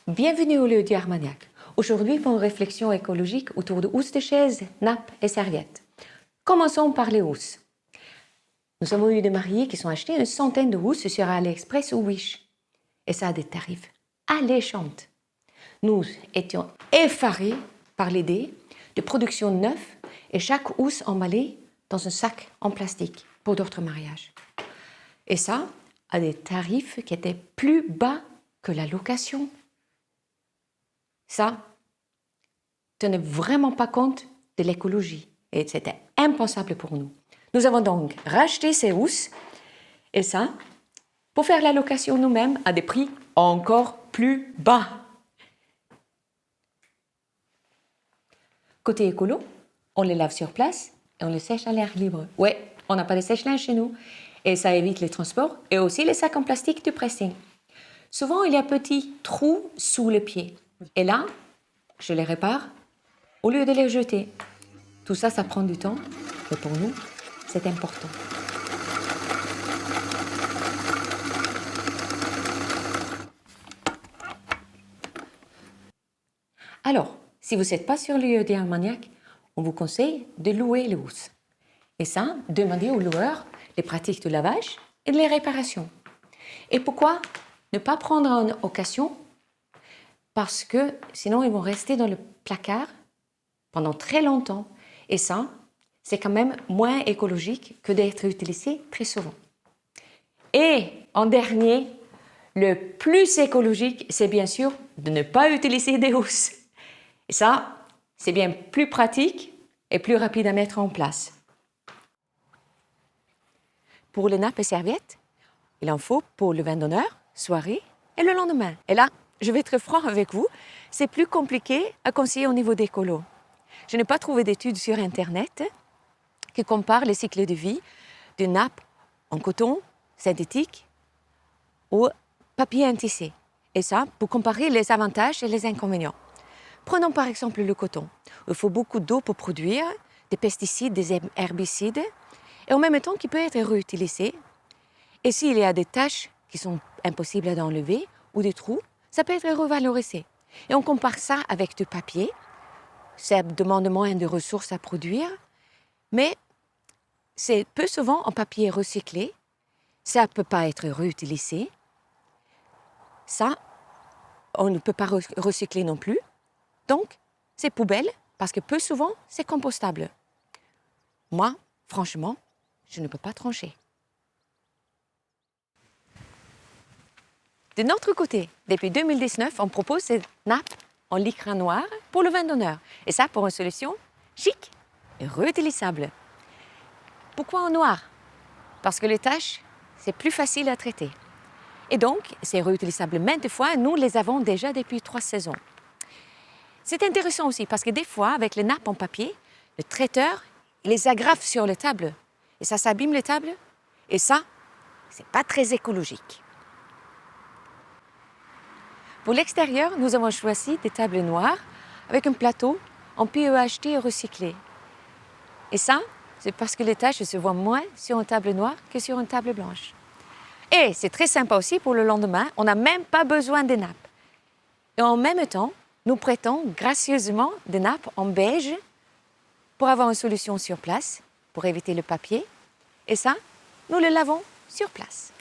Bienvenue au lieu du Armagnac. Aujourd'hui pour une réflexion écologique autour de housses de chaises, nappes et serviettes. Commençons par les housses. Nous avons eu des mariés qui sont achetés une centaine de housses sur AliExpress ou Wish. Et ça a des tarifs alléchants. Nous étions effarés par l'idée de production neuve et chaque housse emballée dans un sac en plastique pour d'autres mariages. Et ça à des tarifs qui étaient plus bas que la location. Ça tenait vraiment pas compte de l'écologie et c'était impensable pour nous. Nous avons donc racheté ces housses et ça pour faire la location nous-mêmes à des prix encore plus bas. Côté écolo, on les lave sur place et on les sèche à l'air libre. Ouais, on n'a pas de sèche-linge chez nous et ça évite les transports et aussi les sacs en plastique du pressing. Souvent, il y a petits trous sous le pied. Et là, je les répare au lieu de les jeter. Tout ça, ça prend du temps, mais pour nous, c'est important. Alors, si vous n'êtes pas sur le lieu d'un Armagnac, on vous conseille de louer les housses. Et ça, demandez aux loueurs les pratiques de lavage et de les réparations. Et pourquoi ne pas prendre en occasion? Parce que sinon, ils vont rester dans le placard pendant très longtemps. Et ça, c'est quand même moins écologique que d'être utilisé très souvent. Et en dernier, le plus écologique, c'est bien sûr de ne pas utiliser des housses. Et ça, c'est bien plus pratique et plus rapide à mettre en place. Pour les nappes et serviettes, il en faut pour le vin d'honneur, soirée et le lendemain. Et là, je vais être franc avec vous, c'est plus compliqué à conseiller au niveau d'écolo. Je n'ai pas trouvé d'études sur Internet qui comparent les cycles de vie d'une nappe en coton synthétique ou papier intissé. Et ça, pour comparer les avantages et les inconvénients. Prenons par exemple le coton. Il faut beaucoup d'eau pour produire, des pesticides, des herbicides, et en même temps qui peut être réutilisé. Et s'il y a des taches qui sont impossibles à enlever ou des trous, ça peut être revalorisé. Et on compare ça avec du papier. Ça demande moins de ressources à produire, mais c'est peu souvent en papier recyclé. Ça ne peut pas être réutilisé. Ça, on ne peut pas recycler non plus. Donc, c'est poubelle parce que peu souvent, c'est compostable. Moi, franchement, je ne peux pas trancher. De notre côté, depuis 2019, on propose cette nappe en lycra noir pour le vin d'honneur. Et ça pour une solution chic et réutilisable. Pourquoi en noir? Parce que les taches, c'est plus facile à traiter. Et donc, c'est réutilisable maintes fois. Nous les avons déjà depuis 3 saisons. C'est intéressant aussi parce que des fois, avec les nappes en papier, le traiteur il les agrafe sur les tables. Et ça s'abîme les tables. Et ça, c'est pas très écologique. Pour l'extérieur, nous avons choisi des tables noires avec un plateau en PEHT recyclé. Et ça, c'est parce que les taches se voient moins sur une table noire que sur une table blanche. Et c'est très sympa aussi pour le lendemain, on n'a même pas besoin des nappes. Et en même temps, nous prêtons gracieusement des nappes en beige pour avoir une solution sur place, pour éviter le papier. Et ça, nous le lavons sur place.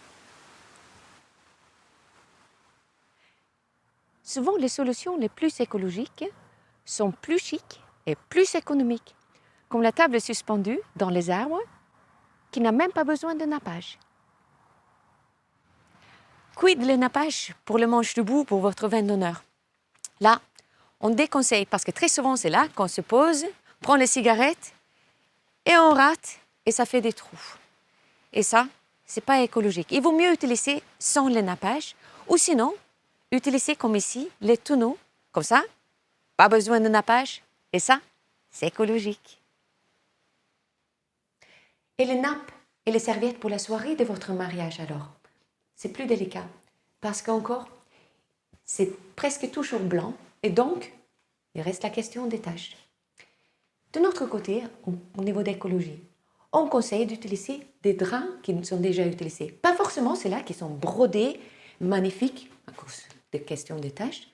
Souvent, les solutions les plus écologiques sont plus chics et plus économiques, comme la table suspendue dans les arbres qui n'a même pas besoin de nappage. Quid le nappage pour le manche debout pour votre vin d'honneur? Là, on déconseille parce que très souvent c'est là qu'on se pose, prend les cigarettes et on rate et ça fait des trous. Et ça, c'est pas écologique. Il vaut mieux utiliser sans le nappage ou sinon utiliser comme ici les tonneaux, comme ça, pas besoin de nappage, et ça, c'est écologique. Et les nappes et les serviettes pour la soirée de votre mariage alors? C'est plus délicat, parce qu'encore, c'est presque toujours blanc, et donc, il reste la question des taches. De notre côté, au niveau d'écologie, on conseille d'utiliser des draps qui sont déjà utilisés. Pas forcément ceux-là qui sont brodés, magnifiques, à cause des questions des taches,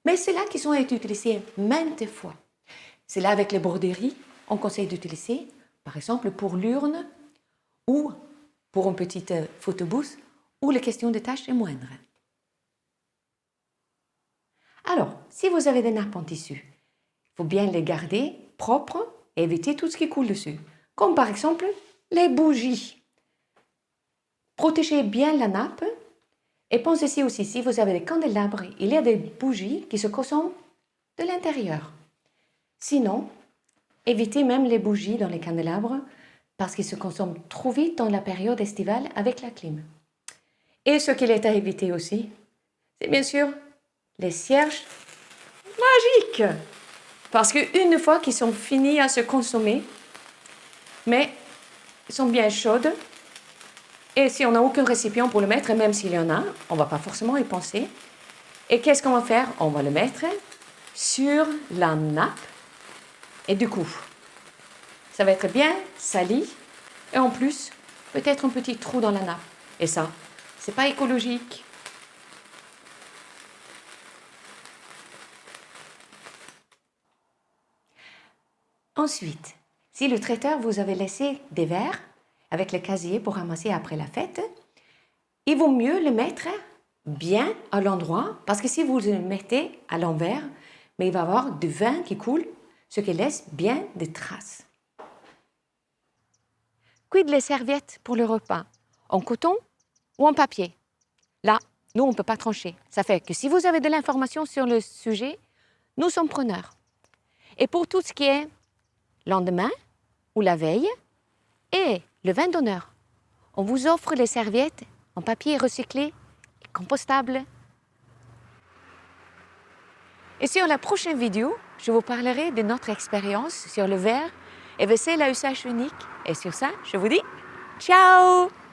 Mais c'est là qu'ils ont été utilisés maintes fois. C'est là avec les broderies, on conseille d'utiliser, par exemple, pour l'urne ou pour une petite photobooth où la question de tâches est moindre. Alors, si vous avez des nappes en tissu, il faut bien les garder propres et éviter tout ce qui coule dessus, comme par exemple les bougies. Protégez bien la nappe et pensez aussi, si vous avez des candélabres, il y a des bougies qui se consomment de l'intérieur. Sinon, évitez même les bougies dans les candélabres parce qu'ils se consomment trop vite dans la période estivale avec la clim. Et ce qu'il est à éviter aussi, c'est bien sûr les cierges magiques. Parce qu'une fois qu'ils sont finis à se consommer, mais ils sont bien chaudes, et si on n'a aucun récipient pour le mettre, et même s'il y en a, on ne va pas forcément y penser. Et qu'est-ce qu'on va faire? On va le mettre sur la nappe, et du coup, ça va être bien sali, et en plus, peut-être un petit trou dans la nappe. Et ça, c'est pas écologique. Ensuite, si le traiteur vous avait laissé des verres avec le casier pour ramasser après la fête, il vaut mieux le mettre bien à l'endroit parce que si vous le mettez à l'envers, mais il va y avoir du vin qui coule, ce qui laisse bien des traces. Quid les serviettes pour le repas? En coton ou en papier? Là, nous, on ne peut pas trancher. Ça fait que si vous avez de l'information sur le sujet, nous sommes preneurs. Et pour tout ce qui est lendemain ou la veille et le vin d'honneur, on vous offre les serviettes en papier recyclé et compostable. Et sur la prochaine vidéo, je vous parlerai de notre expérience sur le verre et vaisselle à usage unique. Et sur ça, je vous dis ciao!